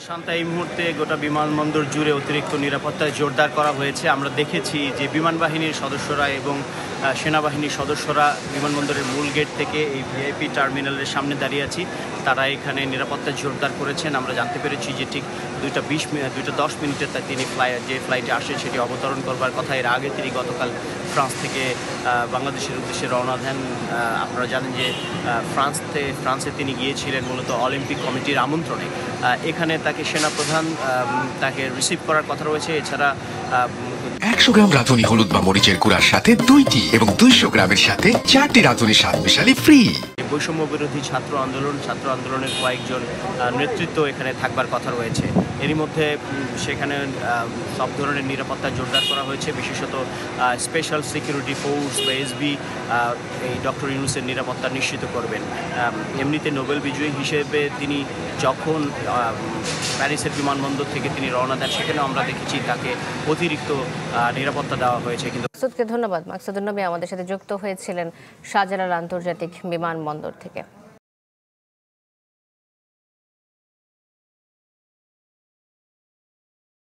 শান্তা, এই মুহূর্তে গোটা বিমানবন্দর জুড়ে অতিরিক্ত নিরাপত্তা জোরদার করা হয়েছে। আমরা দেখেছি যে বিমান বাহিনীর সদস্যরা এবং সেনাবাহিনীর সদস্যরা বিমানবন্দরের মূল গেট থেকে এই ভিআইপি টার্মিনালের সামনে দাঁড়িয়ে আছি। তারা এখানে নিরাপত্তা জোরদার করেছেন। আমরা জানতে পেরেছি যে ঠিক 2:10 তিনি যে ফ্লাইটে আসে সেটি অবতরণ করবার কথা। এর আগে তিনি গতকাল ফ্রান্স থেকে বাংলাদেশের উদ্দেশ্যে রওনা দেন। আপনারা জানেন যে ফ্রান্সে তিনি গিয়েছিলেন মূলত অলিম্পিক কমিটির আমন্ত্রণে। এখানে তাকে সেনাপ্রধান তাকে রিসিভ করার কথা রয়েছে। এছাড়া 100 গ্রাম রাঁধুনি হলুদ বা মরিচের গুঁড়ার সাথে 2টি এবং 200 গ্রামের সাথে 4টি রাঁধুনি স্বাদ মিশালি ফ্রি। বৈষম্য বিরোধী ছাত্র আন্দোলনের কয়েকজন নেতৃত্ব এখানে থাকবার কথা রয়েছে। এরই মধ্যে সেখানে সব ধরনের নিরাপত্তা জোরদার করা হয়েছে। বিশেষত স্পেশাল সিকিউরিটি ফোর্স বা এসবি এই ডক্টর ইউনূসের নিরাপত্তা নিশ্চিত করবেন। এমনিতে নোবেল বিজয়ী হিসেবে তিনি যখন প্যারিসের বিমানবন্দর থেকে তিনি রওনা দেন, সেখানেও আমরা দেখেছি তাকে অতিরিক্ত নিরাপত্তা দেওয়া হয়েছে। কিন্তু মাকসুদকে ধন্যবাদ। মাকসুদুন নবী আমাদের সাথে যুক্ত হয়েছিলেন শাহজালাল আন্তর্জাতিক বিমানবন্দর থেকে।